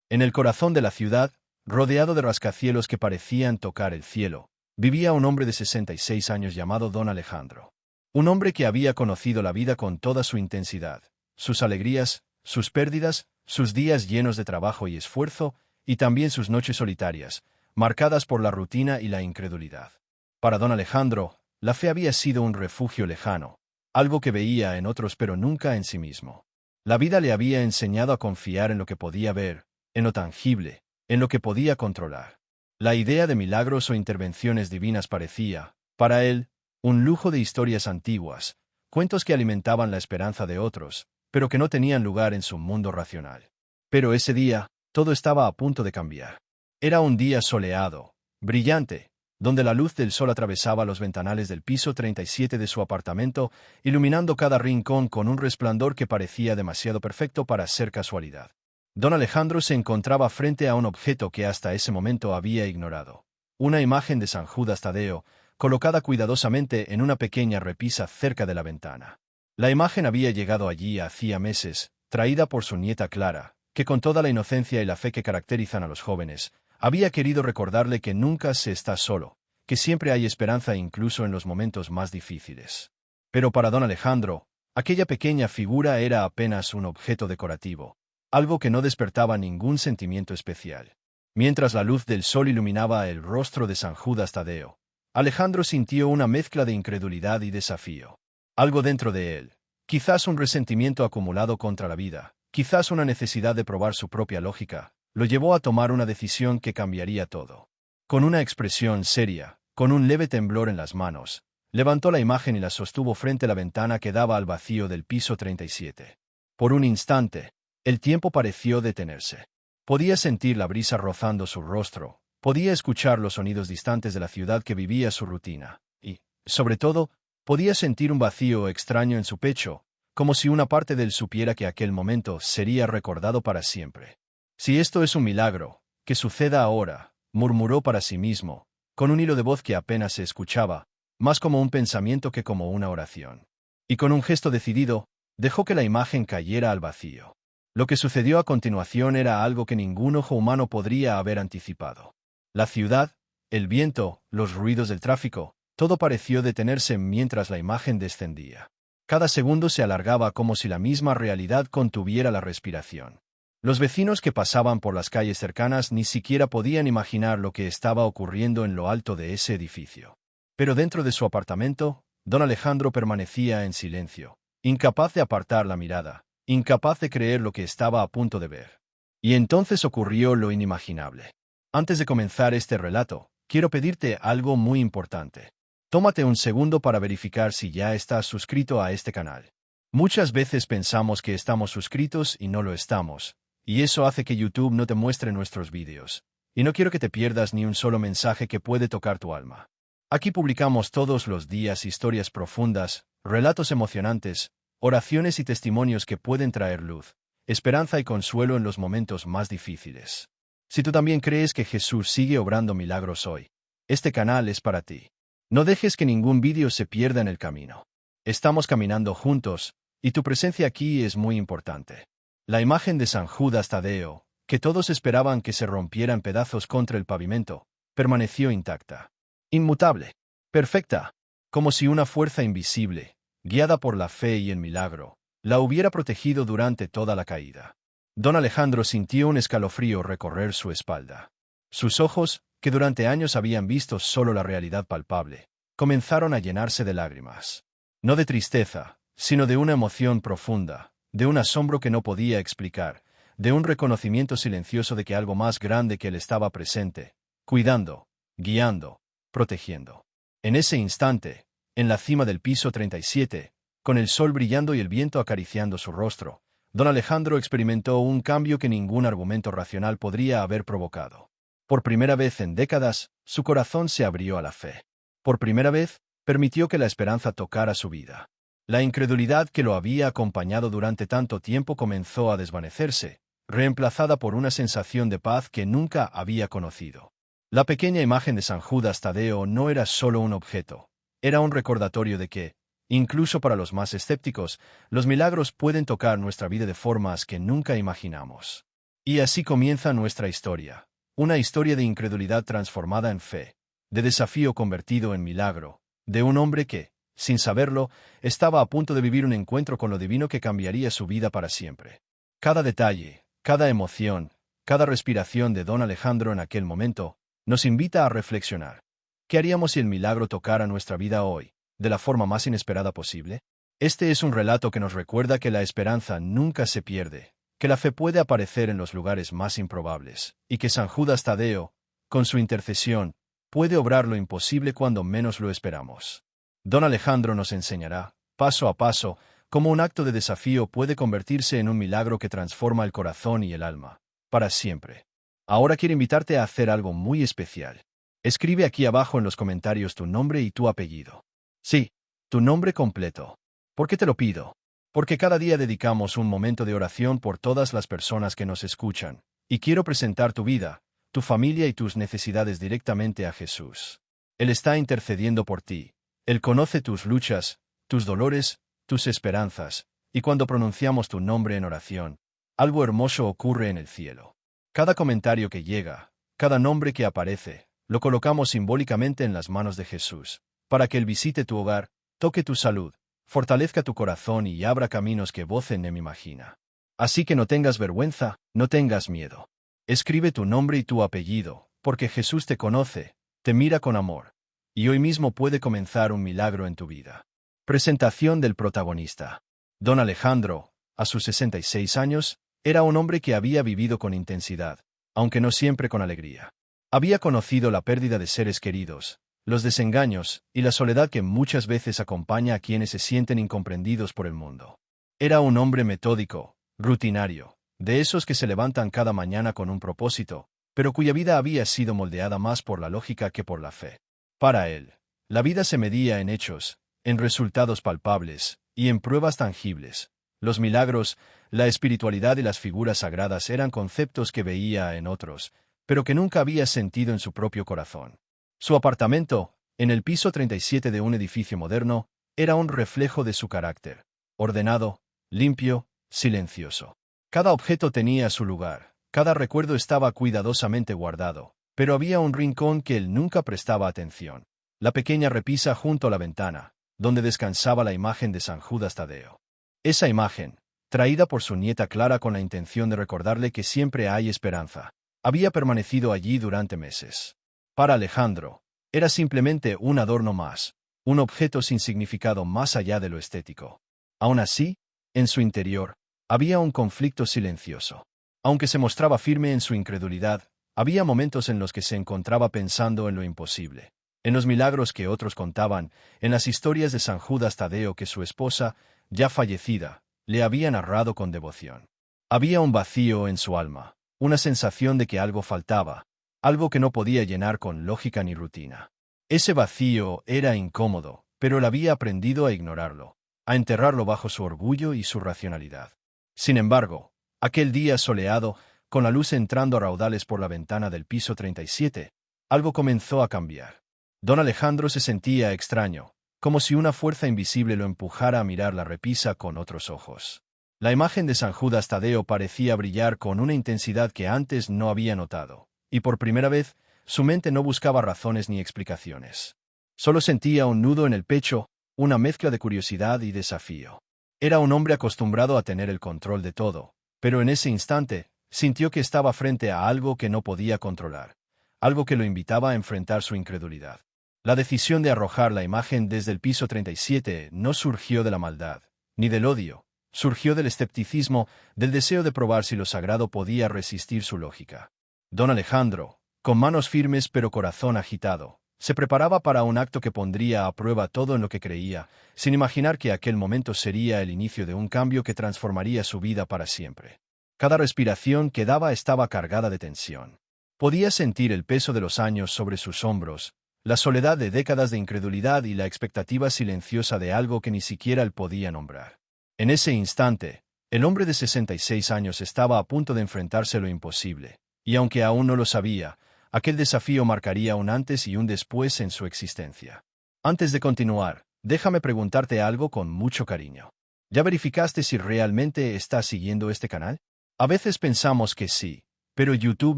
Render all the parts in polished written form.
En el corazón de la ciudad, rodeado de rascacielos que parecían tocar el cielo, vivía un hombre de 66 años llamado Don Alejandro. Un hombre que había conocido la vida con toda su intensidad, sus alegrías, sus pérdidas, sus días llenos de trabajo y esfuerzo, y también sus noches solitarias, marcadas por la rutina y la incredulidad. Para don Alejandro, la fe había sido un refugio lejano, algo que veía en otros pero nunca en sí mismo. La vida le había enseñado a confiar en lo que podía ver, en lo tangible, en lo que podía controlar. La idea de milagros o intervenciones divinas parecía, para él, un lujo de historias antiguas, cuentos que alimentaban la esperanza de otros, pero que no tenían lugar en su mundo racional. Pero ese día, todo estaba a punto de cambiar. Era un día soleado, brillante, donde la luz del sol atravesaba los ventanales del piso 37 de su apartamento, iluminando cada rincón con un resplandor que parecía demasiado perfecto para ser casualidad. Don Alejandro se encontraba frente a un objeto que hasta ese momento había ignorado. Una imagen de San Judas Tadeo, colocada cuidadosamente en una pequeña repisa cerca de la ventana. La imagen había llegado allí hacía meses, traída por su nieta Clara, que con toda la inocencia y la fe que caracterizan a los jóvenes, había querido recordarle que nunca se está solo, que siempre hay esperanza incluso en los momentos más difíciles. Pero para don Alejandro, aquella pequeña figura era apenas un objeto decorativo, algo que no despertaba ningún sentimiento especial. Mientras la luz del sol iluminaba el rostro de San Judas Tadeo, Alejandro sintió una mezcla de incredulidad y desafío. Algo dentro de él, quizás un resentimiento acumulado contra la vida, quizás una necesidad de probar su propia lógica, lo llevó a tomar una decisión que cambiaría todo. Con una expresión seria, con un leve temblor en las manos, levantó la imagen y la sostuvo frente a la ventana que daba al vacío del piso 37. Por un instante, el tiempo pareció detenerse. Podía sentir la brisa rozando su rostro, podía escuchar los sonidos distantes de la ciudad que vivía su rutina, y, sobre todo, podía sentir un vacío extraño en su pecho, como si una parte de él supiera que aquel momento sería recordado para siempre. Si esto es un milagro, que suceda ahora, murmuró para sí mismo, con un hilo de voz que apenas se escuchaba, más como un pensamiento que como una oración. Y con un gesto decidido, dejó que la imagen cayera al vacío. Lo que sucedió a continuación era algo que ningún ojo humano podría haber anticipado. La ciudad, el viento, los ruidos del tráfico, todo pareció detenerse mientras la imagen descendía. Cada segundo se alargaba como si la misma realidad contuviera la respiración. Los vecinos que pasaban por las calles cercanas ni siquiera podían imaginar lo que estaba ocurriendo en lo alto de ese edificio. Pero dentro de su apartamento, don Alejandro permanecía en silencio, incapaz de apartar la mirada, incapaz de creer lo que estaba a punto de ver. Y entonces ocurrió lo inimaginable. Antes de comenzar este relato, quiero pedirte algo muy importante. Tómate un segundo para verificar si ya estás suscrito a este canal. Muchas veces pensamos que estamos suscritos y no lo estamos, y eso hace que YouTube no te muestre nuestros vídeos. Y no quiero que te pierdas ni un solo mensaje que puede tocar tu alma. Aquí publicamos todos los días historias profundas, relatos emocionantes, oraciones y testimonios que pueden traer luz, esperanza y consuelo en los momentos más difíciles. Si tú también crees que Jesús sigue obrando milagros hoy, este canal es para ti. No dejes que ningún vídeo se pierda en el camino. Estamos caminando juntos, y tu presencia aquí es muy importante. La imagen de San Judas Tadeo, que todos esperaban que se rompiera en pedazos contra el pavimento, permaneció intacta. Inmutable. Perfecta. Como si una fuerza invisible, guiada por la fe y el milagro, la hubiera protegido durante toda la caída. Don Alejandro sintió un escalofrío recorrer su espalda. Sus ojos, que durante años habían visto solo la realidad palpable, comenzaron a llenarse de lágrimas. No de tristeza, sino de una emoción profunda, de un asombro que no podía explicar, de un reconocimiento silencioso de que algo más grande que él estaba presente, cuidando, guiando, protegiendo. En ese instante, en la cima del piso 37, con el sol brillando y el viento acariciando su rostro, don Alejandro experimentó un cambio que ningún argumento racional podría haber provocado. Por primera vez en décadas, su corazón se abrió a la fe. Por primera vez, permitió que la esperanza tocara su vida. La incredulidad que lo había acompañado durante tanto tiempo comenzó a desvanecerse, reemplazada por una sensación de paz que nunca había conocido. La pequeña imagen de San Judas Tadeo no era solo un objeto, era un recordatorio de que, incluso para los más escépticos, los milagros pueden tocar nuestra vida de formas que nunca imaginamos. Y así comienza nuestra historia. Una historia de incredulidad transformada en fe, de desafío convertido en milagro, de un hombre que, sin saberlo, estaba a punto de vivir un encuentro con lo divino que cambiaría su vida para siempre. Cada detalle, cada emoción, cada respiración de don Alejandro en aquel momento, nos invita a reflexionar. ¿Qué haríamos si el milagro tocara nuestra vida hoy, de la forma más inesperada posible? Este es un relato que nos recuerda que la esperanza nunca se pierde, que la fe puede aparecer en los lugares más improbables, y que San Judas Tadeo, con su intercesión, puede obrar lo imposible cuando menos lo esperamos. Don Alejandro nos enseñará, paso a paso, cómo un acto de desafío puede convertirse en un milagro que transforma el corazón y el alma, para siempre. Ahora quiero invitarte a hacer algo muy especial. Escribe aquí abajo en los comentarios tu nombre y tu apellido. Sí, tu nombre completo. ¿Por qué te lo pido? Porque cada día dedicamos un momento de oración por todas las personas que nos escuchan, y quiero presentar tu vida, tu familia y tus necesidades directamente a Jesús. Él está intercediendo por ti. Él conoce tus luchas, tus dolores, tus esperanzas, y cuando pronunciamos tu nombre en oración, algo hermoso ocurre en el cielo. Cada comentario que llega, cada nombre que aparece, lo colocamos simbólicamente en las manos de Jesús, para que Él visite tu hogar, toque tu salud, fortalezca tu corazón y abra caminos que voz en me imagina. Así que no tengas vergüenza, no tengas miedo. Escribe tu nombre y tu apellido, porque Jesús te conoce, te mira con amor, y hoy mismo puede comenzar un milagro en tu vida. Presentación del protagonista. Don Alejandro, a sus 66 años, era un hombre que había vivido con intensidad, aunque no siempre con alegría. Había conocido la pérdida de seres queridos, los desengaños y la soledad que muchas veces acompaña a quienes se sienten incomprendidos por el mundo. Era un hombre metódico, rutinario, de esos que se levantan cada mañana con un propósito, pero cuya vida había sido moldeada más por la lógica que por la fe. Para él, la vida se medía en hechos, en resultados palpables y en pruebas tangibles. Los milagros, la espiritualidad y las figuras sagradas eran conceptos que veía en otros, pero que nunca había sentido en su propio corazón. Su apartamento, en el piso 37 de un edificio moderno, era un reflejo de su carácter, ordenado, limpio, silencioso. Cada objeto tenía su lugar, cada recuerdo estaba cuidadosamente guardado, pero había un rincón que él nunca prestaba atención. La pequeña repisa junto a la ventana, donde descansaba la imagen de San Judas Tadeo. Esa imagen, traída por su nieta Clara con la intención de recordarle que siempre hay esperanza, había permanecido allí durante meses. Para Alejandro, era simplemente un adorno más, un objeto sin significado más allá de lo estético. Aún así, en su interior, había un conflicto silencioso. Aunque se mostraba firme en su incredulidad, había momentos en los que se encontraba pensando en lo imposible, en los milagros que otros contaban, en las historias de San Judas Tadeo que su esposa, ya fallecida, le había narrado con devoción. Había un vacío en su alma, una sensación de que algo faltaba, algo que no podía llenar con lógica ni rutina. Ese vacío era incómodo, pero él había aprendido a ignorarlo, a enterrarlo bajo su orgullo y su racionalidad. Sin embargo, aquel día soleado, con la luz entrando a raudales por la ventana del piso 37, algo comenzó a cambiar. Don Alejandro se sentía extraño, como si una fuerza invisible lo empujara a mirar la repisa con otros ojos. La imagen de San Judas Tadeo parecía brillar con una intensidad que antes no había notado, y por primera vez, su mente no buscaba razones ni explicaciones. Solo sentía un nudo en el pecho, una mezcla de curiosidad y desafío. Era un hombre acostumbrado a tener el control de todo, pero en ese instante, sintió que estaba frente a algo que no podía controlar, algo que lo invitaba a enfrentar su incredulidad. La decisión de arrojar la imagen desde el piso 37 no surgió de la maldad, ni del odio, surgió del escepticismo, del deseo de probar si lo sagrado podía resistir su lógica. Don Alejandro, con manos firmes pero corazón agitado, se preparaba para un acto que pondría a prueba todo en lo que creía, sin imaginar que aquel momento sería el inicio de un cambio que transformaría su vida para siempre. Cada respiración que daba estaba cargada de tensión. Podía sentir el peso de los años sobre sus hombros, la soledad de décadas de incredulidad y la expectativa silenciosa de algo que ni siquiera él podía nombrar. En ese instante, el hombre de 66 años estaba a punto de enfrentarse a lo imposible, y aunque aún no lo sabía, aquel desafío marcaría un antes y un después en su existencia. Antes de continuar, déjame preguntarte algo con mucho cariño. ¿Ya verificaste si realmente estás siguiendo este canal? A veces pensamos que sí, pero YouTube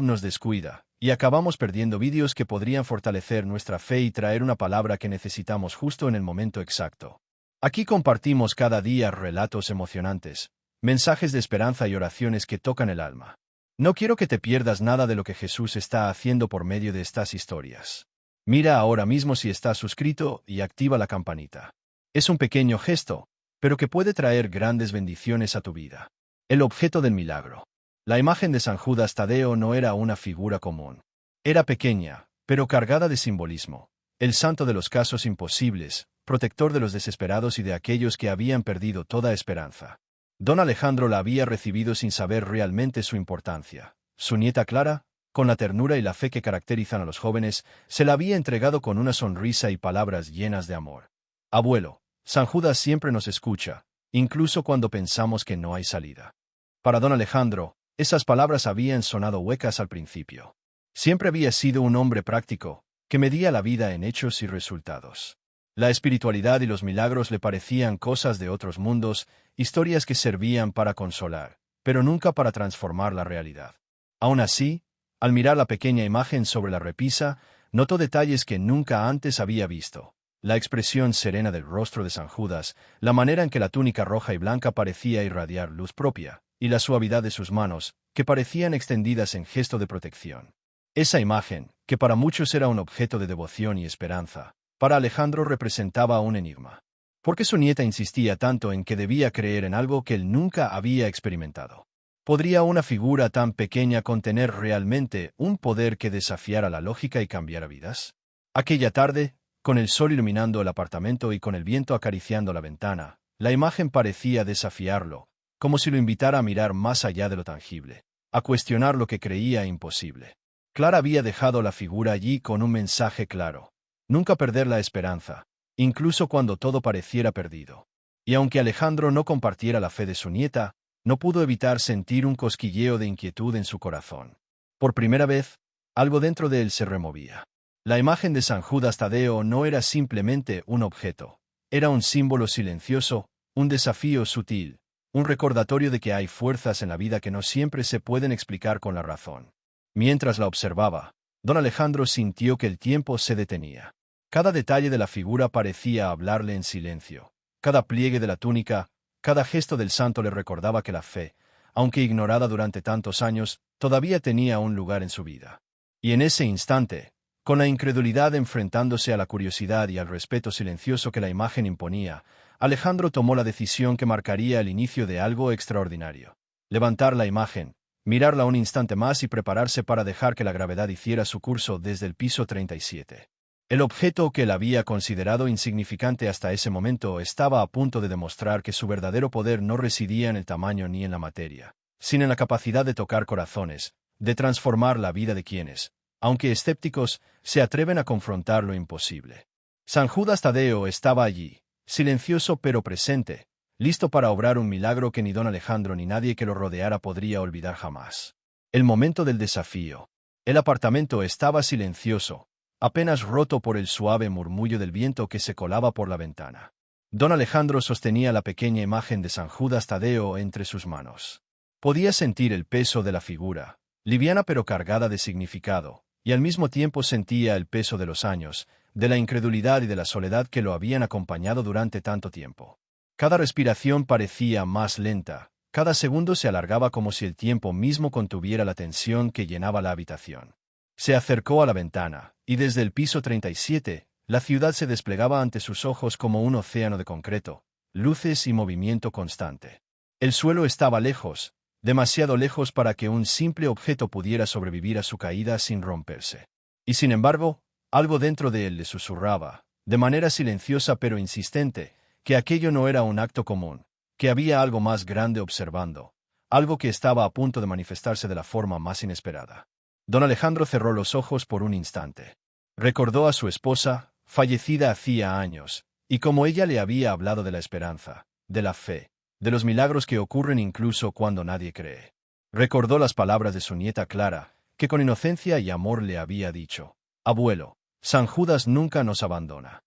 nos descuida, y acabamos perdiendo vídeos que podrían fortalecer nuestra fe y traer una palabra que necesitamos justo en el momento exacto. Aquí compartimos cada día relatos emocionantes, mensajes de esperanza y oraciones que tocan el alma. No quiero que te pierdas nada de lo que Jesús está haciendo por medio de estas historias. Mira ahora mismo si estás suscrito y activa la campanita. Es un pequeño gesto, pero que puede traer grandes bendiciones a tu vida. El objeto del milagro. La imagen de San Judas Tadeo no era una figura común. Era pequeña, pero cargada de simbolismo. El santo de los casos imposibles, protector de los desesperados y de aquellos que habían perdido toda esperanza. Don Alejandro la había recibido sin saber realmente su importancia. Su nieta Clara, con la ternura y la fe que caracterizan a los jóvenes, se la había entregado con una sonrisa y palabras llenas de amor. Abuelo, San Judas siempre nos escucha, incluso cuando pensamos que no hay salida. Para don Alejandro, esas palabras habían sonado huecas al principio. Siempre había sido un hombre práctico, que medía la vida en hechos y resultados. La espiritualidad y los milagros le parecían cosas de otros mundos, historias que servían para consolar, pero nunca para transformar la realidad. Aún así, al mirar la pequeña imagen sobre la repisa, notó detalles que nunca antes había visto. La expresión serena del rostro de San Judas, la manera en que la túnica roja y blanca parecía irradiar luz propia, y la suavidad de sus manos, que parecían extendidas en gesto de protección. Esa imagen, que para muchos era un objeto de devoción y esperanza, para Alejandro representaba un enigma. ¿Por qué su nieta insistía tanto en que debía creer en algo que él nunca había experimentado? ¿Podría una figura tan pequeña contener realmente un poder que desafiara la lógica y cambiara vidas? Aquella tarde, con el sol iluminando el apartamento y con el viento acariciando la ventana, la imagen parecía desafiarlo, como si lo invitara a mirar más allá de lo tangible, a cuestionar lo que creía imposible. Clara había dejado la figura allí con un mensaje claro: nunca perder la esperanza, incluso cuando todo pareciera perdido. Y aunque Alejandro no compartiera la fe de su nieta, no pudo evitar sentir un cosquilleo de inquietud en su corazón. Por primera vez, algo dentro de él se removía. La imagen de San Judas Tadeo no era simplemente un objeto, era un símbolo silencioso, un desafío sutil, un recordatorio de que hay fuerzas en la vida que no siempre se pueden explicar con la razón. Mientras la observaba, don Alejandro sintió que el tiempo se detenía. Cada detalle de la figura parecía hablarle en silencio. Cada pliegue de la túnica, cada gesto del santo le recordaba que la fe, aunque ignorada durante tantos años, todavía tenía un lugar en su vida. Y en ese instante, con la incredulidad enfrentándose a la curiosidad y al respeto silencioso que la imagen imponía, Alejandro tomó la decisión que marcaría el inicio de algo extraordinario. Levantar la imagen, mirarla un instante más y prepararse para dejar que la gravedad hiciera su curso desde el piso 37. El objeto que él había considerado insignificante hasta ese momento estaba a punto de demostrar que su verdadero poder no residía en el tamaño ni en la materia, sino en la capacidad de tocar corazones, de transformar la vida de quienes, aunque escépticos, se atreven a confrontar lo imposible. San Judas Tadeo estaba allí, silencioso pero presente, listo para obrar un milagro que ni don Alejandro ni nadie que lo rodeara podría olvidar jamás. El momento del desafío. El apartamento estaba silencioso, apenas roto por el suave murmullo del viento que se colaba por la ventana. Don Alejandro sostenía la pequeña imagen de San Judas Tadeo entre sus manos. Podía sentir el peso de la figura, liviana pero cargada de significado, y al mismo tiempo sentía el peso de los años, de la incredulidad y de la soledad que lo habían acompañado durante tanto tiempo. Cada respiración parecía más lenta, cada segundo se alargaba como si el tiempo mismo contuviera la tensión que llenaba la habitación. Se acercó a la ventana, y desde el piso 37, la ciudad se desplegaba ante sus ojos como un océano de concreto, luces y movimiento constante. El suelo estaba lejos, demasiado lejos para que un simple objeto pudiera sobrevivir a su caída sin romperse. Y sin embargo, algo dentro de él le susurraba, de manera silenciosa pero insistente, que aquello no era un acto común, que había algo más grande observando, algo que estaba a punto de manifestarse de la forma más inesperada. Don Alejandro cerró los ojos por un instante. Recordó a su esposa, fallecida hacía años, y como ella le había hablado de la esperanza, de la fe, de los milagros que ocurren incluso cuando nadie cree. Recordó las palabras de su nieta Clara, que con inocencia y amor le había dicho: «Abuelo, San Judas nunca nos abandona».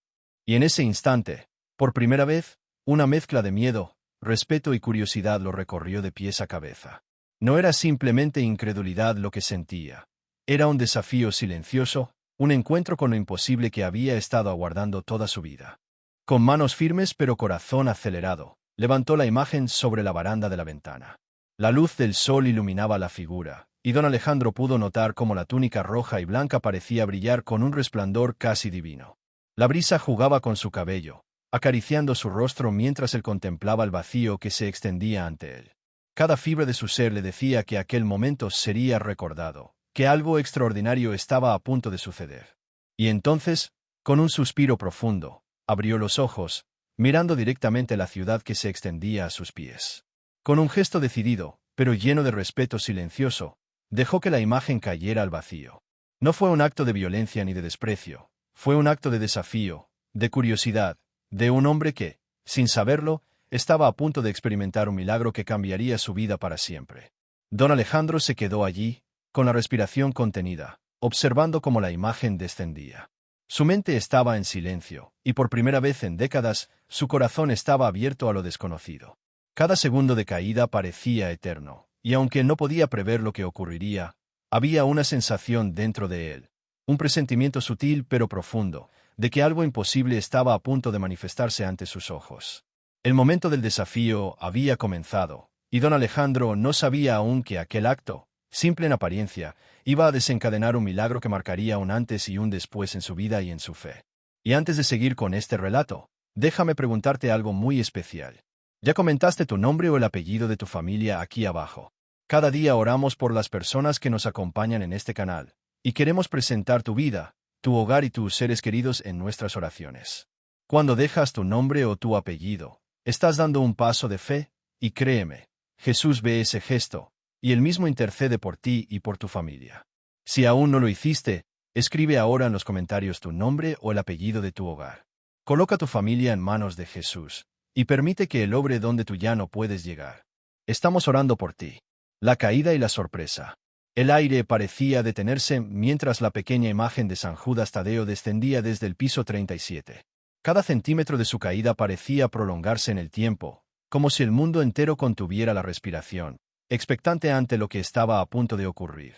Y en ese instante, por primera vez, una mezcla de miedo, respeto y curiosidad lo recorrió de pies a cabeza. No era simplemente incredulidad lo que sentía. Era un desafío silencioso, un encuentro con lo imposible que había estado aguardando toda su vida. Con manos firmes pero corazón acelerado, levantó la imagen sobre la baranda de la ventana. La luz del sol iluminaba la figura, y don Alejandro pudo notar cómo la túnica roja y blanca parecía brillar con un resplandor casi divino. La brisa jugaba con su cabello, acariciando su rostro mientras él contemplaba el vacío que se extendía ante él. Cada fibra de su ser le decía que aquel momento sería recordado, que algo extraordinario estaba a punto de suceder. Y entonces, con un suspiro profundo, abrió los ojos, mirando directamente la ciudad que se extendía a sus pies. Con un gesto decidido, pero lleno de respeto silencioso, dejó que la imagen cayera al vacío. No fue un acto de violencia ni de desprecio, fue un acto de desafío, de curiosidad, de un hombre que, sin saberlo, estaba a punto de experimentar un milagro que cambiaría su vida para siempre. Don Alejandro se quedó allí, con la respiración contenida, observando cómo la imagen descendía. Su mente estaba en silencio, y por primera vez en décadas, su corazón estaba abierto a lo desconocido. Cada segundo de caída parecía eterno, y aunque no podía prever lo que ocurriría, había una sensación dentro de él, un presentimiento sutil pero profundo, de que algo imposible estaba a punto de manifestarse ante sus ojos. El momento del desafío había comenzado, y don Alejandro no sabía aún que aquel acto, simple en apariencia, iba a desencadenar un milagro que marcaría un antes y un después en su vida y en su fe. Y antes de seguir con este relato, déjame preguntarte algo muy especial. ¿Ya comentaste tu nombre o el apellido de tu familia aquí abajo? Cada día oramos por las personas que nos acompañan en este canal, y queremos presentar tu vida, tu hogar y tus seres queridos en nuestras oraciones. Cuando dejas tu nombre o tu apellido, estás dando un paso de fe, y créeme, Jesús ve ese gesto, y él mismo intercede por ti y por tu familia. Si aún no lo hiciste, escribe ahora en los comentarios tu nombre o el apellido de tu hogar. Coloca tu familia en manos de Jesús, y permite que Él obre donde tú ya no puedes llegar. Estamos orando por ti. La caída y la sorpresa. El aire parecía detenerse mientras la pequeña imagen de San Judas Tadeo descendía desde el piso 37. Cada centímetro de su caída parecía prolongarse en el tiempo, como si el mundo entero contuviera la respiración, expectante ante lo que estaba a punto de ocurrir.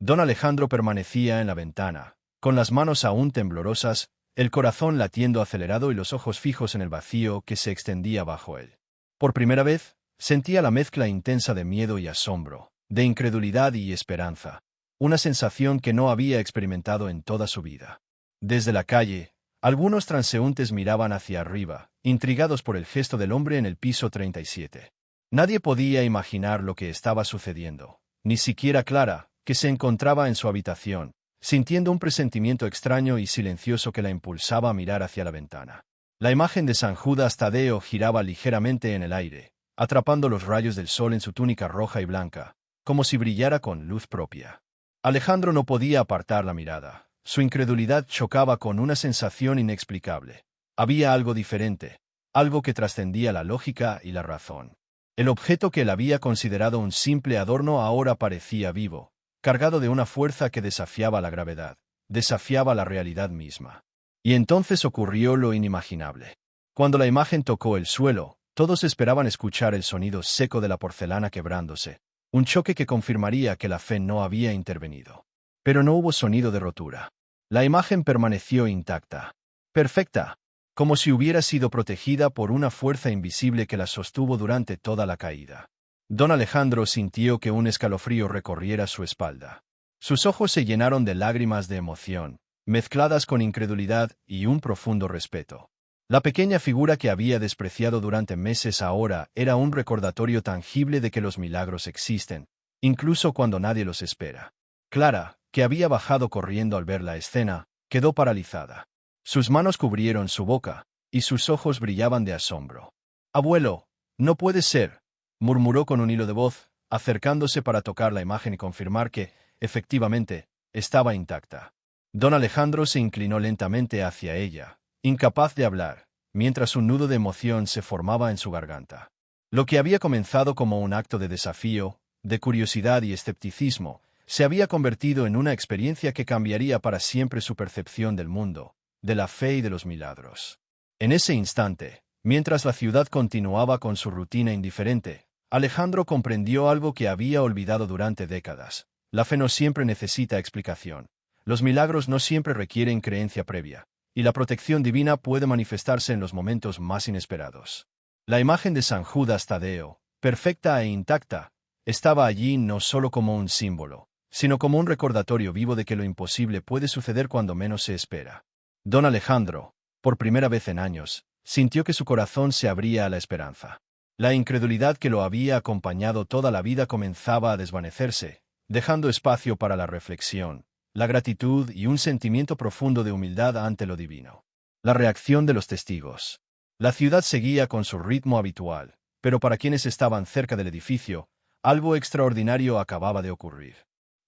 Don Alejandro permanecía en la ventana, con las manos aún temblorosas, el corazón latiendo acelerado y los ojos fijos en el vacío que se extendía bajo él. Por primera vez, sentía la mezcla intensa de miedo y asombro, de incredulidad y esperanza, una sensación que no había experimentado en toda su vida. Desde la calle, algunos transeúntes miraban hacia arriba, intrigados por el gesto del hombre en el piso 37. Nadie podía imaginar lo que estaba sucediendo, ni siquiera Clara, que se encontraba en su habitación, sintiendo un presentimiento extraño y silencioso que la impulsaba a mirar hacia la ventana. La imagen de San Judas Tadeo giraba ligeramente en el aire, atrapando los rayos del sol en su túnica roja y blanca, como si brillara con luz propia. Alejandro no podía apartar la mirada. Su incredulidad chocaba con una sensación inexplicable. Había algo diferente, algo que trascendía la lógica y la razón. El objeto que él había considerado un simple adorno ahora parecía vivo, cargado de una fuerza que desafiaba la gravedad, desafiaba la realidad misma. Y entonces ocurrió lo inimaginable. Cuando la imagen tocó el suelo, todos esperaban escuchar el sonido seco de la porcelana quebrándose, un choque que confirmaría que la fe no había intervenido. Pero no hubo sonido de rotura. La imagen permaneció intacta, perfecta, como si hubiera sido protegida por una fuerza invisible que la sostuvo durante toda la caída. Don Alejandro sintió que un escalofrío recorriera su espalda. Sus ojos se llenaron de lágrimas de emoción, mezcladas con incredulidad y un profundo respeto. La pequeña figura que había despreciado durante meses ahora era un recordatorio tangible de que los milagros existen, incluso cuando nadie los espera. Clara, que había bajado corriendo al ver la escena, quedó paralizada. Sus manos cubrieron su boca, y sus ojos brillaban de asombro. «Abuelo, no puede ser», murmuró con un hilo de voz, acercándose para tocar la imagen y confirmar que, efectivamente, estaba intacta. Don Alejandro se inclinó lentamente hacia ella, incapaz de hablar, mientras un nudo de emoción se formaba en su garganta. Lo que había comenzado como un acto de desafío, de curiosidad y escepticismo, se había convertido en una experiencia que cambiaría para siempre su percepción del mundo, de la fe y de los milagros. En ese instante, mientras la ciudad continuaba con su rutina indiferente, Alejandro comprendió algo que había olvidado durante décadas. La fe no siempre necesita explicación. Los milagros no siempre requieren creencia previa, y la protección divina puede manifestarse en los momentos más inesperados. La imagen de San Judas Tadeo, perfecta e intacta, estaba allí no solo como un símbolo, sino como un recordatorio vivo de que lo imposible puede suceder cuando menos se espera. Don Alejandro, por primera vez en años, sintió que su corazón se abría a la esperanza. La incredulidad que lo había acompañado toda la vida comenzaba a desvanecerse, dejando espacio para la reflexión, la gratitud y un sentimiento profundo de humildad ante lo divino. La reacción de los testigos. La ciudad seguía con su ritmo habitual, pero para quienes estaban cerca del edificio, algo extraordinario acababa de ocurrir.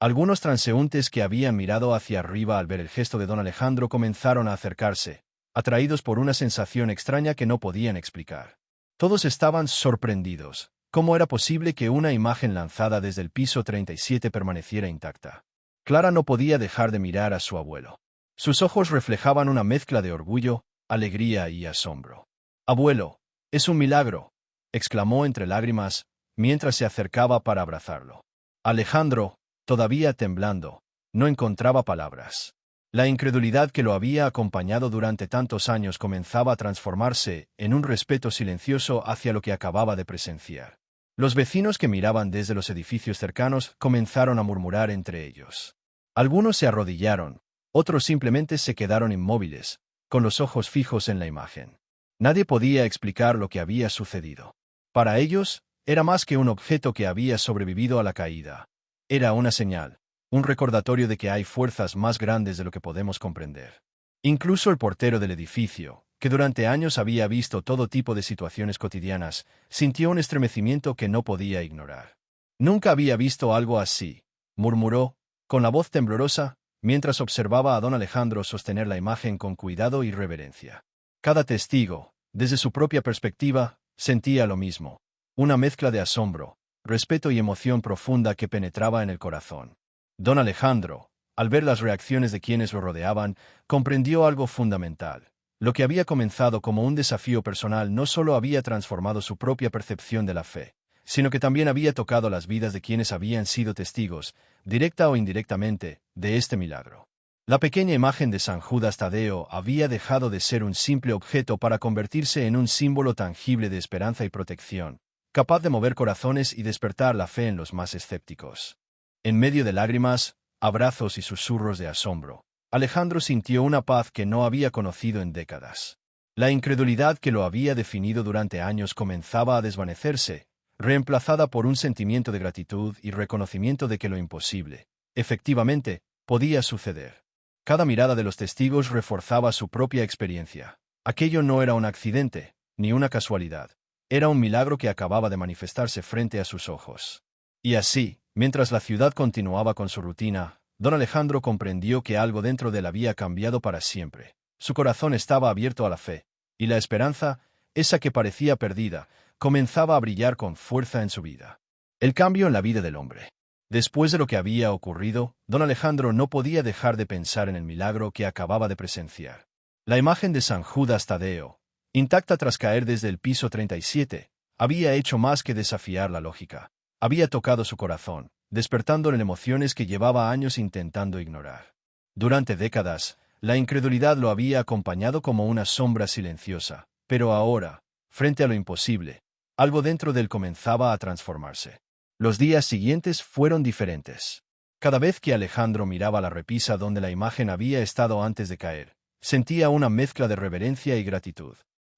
Algunos transeúntes que habían mirado hacia arriba al ver el gesto de don Alejandro comenzaron a acercarse, atraídos por una sensación extraña que no podían explicar. Todos estaban sorprendidos. ¿Cómo era posible que una imagen lanzada desde el piso 37 permaneciera intacta? Clara no podía dejar de mirar a su abuelo. Sus ojos reflejaban una mezcla de orgullo, alegría y asombro. «Abuelo, es un milagro», exclamó entre lágrimas, mientras se acercaba para abrazarlo. Alejandro, todavía temblando, no encontraba palabras. La incredulidad que lo había acompañado durante tantos años comenzaba a transformarse en un respeto silencioso hacia lo que acababa de presenciar. Los vecinos que miraban desde los edificios cercanos comenzaron a murmurar entre ellos. Algunos se arrodillaron, otros simplemente se quedaron inmóviles, con los ojos fijos en la imagen. Nadie podía explicar lo que había sucedido. Para ellos, era más que un objeto que había sobrevivido a la caída. Era una señal, un recordatorio de que hay fuerzas más grandes de lo que podemos comprender. Incluso el portero del edificio, que durante años había visto todo tipo de situaciones cotidianas, sintió un estremecimiento que no podía ignorar. «Nunca había visto algo así», murmuró, con la voz temblorosa, mientras observaba a don Alejandro sostener la imagen con cuidado y reverencia. Cada testigo, desde su propia perspectiva, sentía lo mismo, una mezcla de asombro, respeto y emoción profunda que penetraba en el corazón. Don Alejandro, al ver las reacciones de quienes lo rodeaban, comprendió algo fundamental. Lo que había comenzado como un desafío personal no solo había transformado su propia percepción de la fe, sino que también había tocado las vidas de quienes habían sido testigos, directa o indirectamente, de este milagro. La pequeña imagen de San Judas Tadeo había dejado de ser un simple objeto para convertirse en un símbolo tangible de esperanza y protección, capaz de mover corazones y despertar la fe en los más escépticos. En medio de lágrimas, abrazos y susurros de asombro, Alejandro sintió una paz que no había conocido en décadas. La incredulidad que lo había definido durante años comenzaba a desvanecerse, reemplazada por un sentimiento de gratitud y reconocimiento de que lo imposible, efectivamente, podía suceder. Cada mirada de los testigos reforzaba su propia experiencia. Aquello no era un accidente, ni una casualidad. Era un milagro que acababa de manifestarse frente a sus ojos. Y así, mientras la ciudad continuaba con su rutina, don Alejandro comprendió que algo dentro de él había cambiado para siempre. Su corazón estaba abierto a la fe, y la esperanza, esa que parecía perdida, comenzaba a brillar con fuerza en su vida. El cambio en la vida del hombre. Después de lo que había ocurrido, don Alejandro no podía dejar de pensar en el milagro que acababa de presenciar. La imagen de San Judas Tadeo, intacta tras caer desde el piso 37, había hecho más que desafiar la lógica. Había tocado su corazón, despertándole emociones que llevaba años intentando ignorar. Durante décadas, la incredulidad lo había acompañado como una sombra silenciosa, pero ahora, frente a lo imposible, algo dentro de él comenzaba a transformarse. Los días siguientes fueron diferentes. Cada vez que Alejandro miraba la repisa donde la imagen había estado antes de caer, sentía una mezcla de reverencia y gratitud.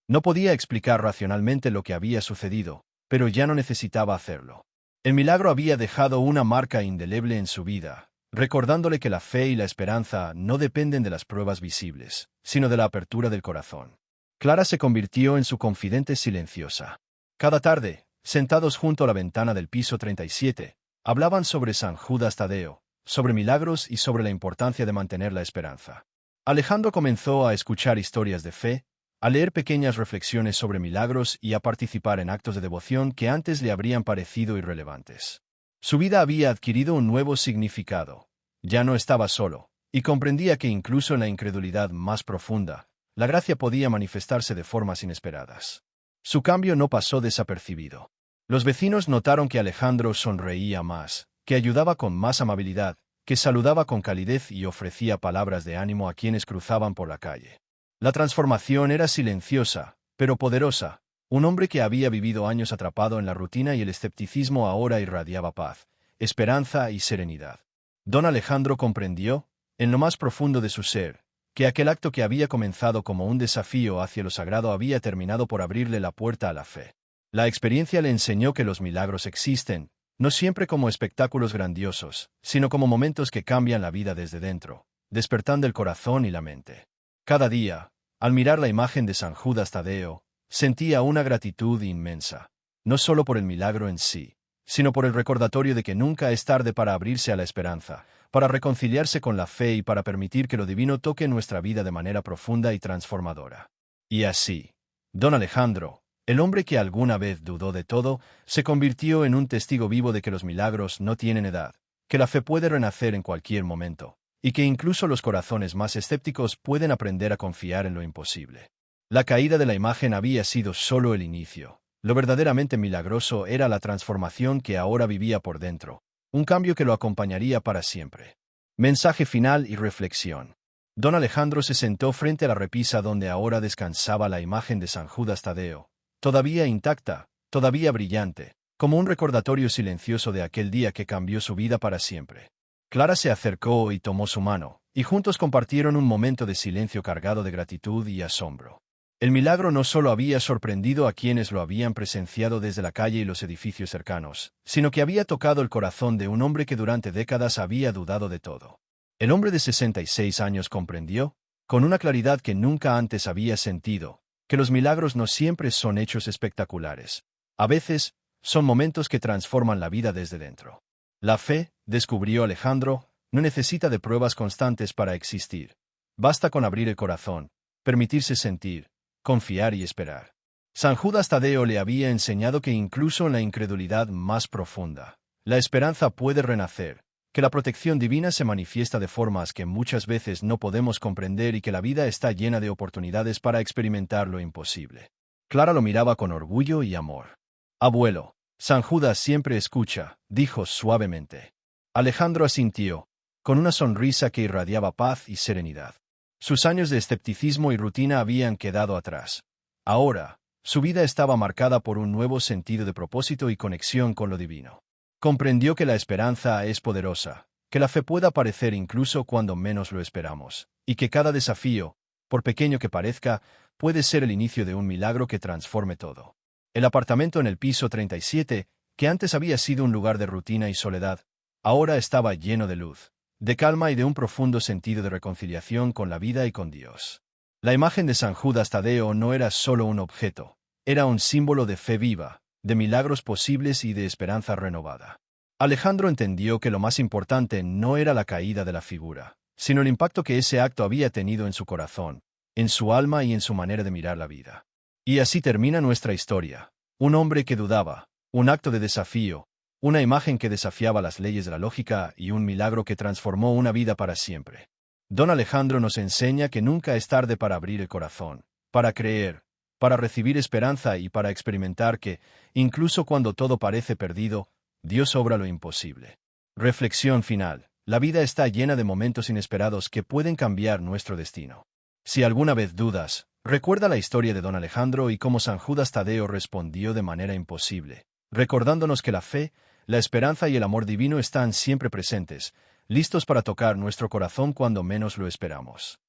No podía explicar racionalmente lo que había sucedido, pero ya no necesitaba hacerlo. El milagro había dejado una marca indeleble en su vida, recordándole que la fe y la esperanza no dependen de las pruebas visibles, sino de la apertura del corazón. Clara se convirtió en su confidente silenciosa. Cada tarde, sentados junto a la ventana del piso 37, hablaban sobre San Judas Tadeo, sobre milagros y sobre la importancia de mantener la esperanza. Alejandro comenzó a escuchar historias de fe, a leer pequeñas reflexiones sobre milagros y a participar en actos de devoción que antes le habrían parecido irrelevantes. Su vida había adquirido un nuevo significado. Ya no estaba solo, y comprendía que incluso en la incredulidad más profunda, la gracia podía manifestarse de formas inesperadas. Su cambio no pasó desapercibido. Los vecinos notaron que Alejandro sonreía más, que ayudaba con más amabilidad, que saludaba con calidez y ofrecía palabras de ánimo a quienes cruzaban por la calle. La transformación era silenciosa, pero poderosa. Un hombre que había vivido años atrapado en la rutina y el escepticismo ahora irradiaba paz, esperanza y serenidad. Don Alejandro comprendió, en lo más profundo de su ser, que aquel acto que había comenzado como un desafío hacia lo sagrado había terminado por abrirle la puerta a la fe. La experiencia le enseñó que los milagros existen, no siempre como espectáculos grandiosos, sino como momentos que cambian la vida desde dentro, despertando el corazón y la mente. Cada día, al mirar la imagen de San Judas Tadeo, sentía una gratitud inmensa, no solo por el milagro en sí, sino por el recordatorio de que nunca es tarde para abrirse a la esperanza, para reconciliarse con la fe y para permitir que lo divino toque nuestra vida de manera profunda y transformadora. Y así, don Alejandro, el hombre que alguna vez dudó de todo, se convirtió en un testigo vivo de que los milagros no tienen edad, que la fe puede renacer en cualquier momento, y que incluso los corazones más escépticos pueden aprender a confiar en lo imposible. La caída de la imagen había sido solo el inicio. Lo verdaderamente milagroso era la transformación que ahora vivía por dentro, un cambio que lo acompañaría para siempre. Mensaje final y reflexión. Don Alejandro se sentó frente a la repisa donde ahora descansaba la imagen de San Judas Tadeo, todavía intacta, todavía brillante, como un recordatorio silencioso de aquel día que cambió su vida para siempre. Clara se acercó y tomó su mano, y juntos compartieron un momento de silencio cargado de gratitud y asombro. El milagro no solo había sorprendido a quienes lo habían presenciado desde la calle y los edificios cercanos, sino que había tocado el corazón de un hombre que durante décadas había dudado de todo. El hombre de 66 años comprendió, con una claridad que nunca antes había sentido, que los milagros no siempre son hechos espectaculares. A veces, son momentos que transforman la vida desde dentro. La fe, descubrió Alejandro, no necesita de pruebas constantes para existir. Basta con abrir el corazón, permitirse sentir, confiar y esperar. San Judas Tadeo le había enseñado que incluso en la incredulidad más profunda, la esperanza puede renacer, que la protección divina se manifiesta de formas que muchas veces no podemos comprender y que la vida está llena de oportunidades para experimentar lo imposible. Clara lo miraba con orgullo y amor. Abuelo, San Judas siempre escucha, dijo suavemente. Alejandro asintió, con una sonrisa que irradiaba paz y serenidad. Sus años de escepticismo y rutina habían quedado atrás. Ahora, su vida estaba marcada por un nuevo sentido de propósito y conexión con lo divino. Comprendió que la esperanza es poderosa, que la fe puede aparecer incluso cuando menos lo esperamos, y que cada desafío, por pequeño que parezca, puede ser el inicio de un milagro que transforme todo. El apartamento en el piso 37, que antes había sido un lugar de rutina y soledad, ahora estaba lleno de luz, de calma y de un profundo sentido de reconciliación con la vida y con Dios. La imagen de San Judas Tadeo no era solo un objeto, era un símbolo de fe viva, de milagros posibles y de esperanza renovada. Alejandro entendió que lo más importante no era la caída de la figura, sino el impacto que ese acto había tenido en su corazón, en su alma y en su manera de mirar la vida. Y así termina nuestra historia. Un hombre que dudaba, un acto de desafío, una imagen que desafiaba las leyes de la lógica y un milagro que transformó una vida para siempre. Don Alejandro nos enseña que nunca es tarde para abrir el corazón, para creer, para recibir esperanza y para experimentar que, incluso cuando todo parece perdido, Dios obra lo imposible. Reflexión final. La vida está llena de momentos inesperados que pueden cambiar nuestro destino. Si alguna vez dudas, recuerda la historia de don Alejandro y cómo San Judas Tadeo respondió de manera imposible, recordándonos que la fe, la esperanza y el amor divino están siempre presentes, listos para tocar nuestro corazón cuando menos lo esperamos.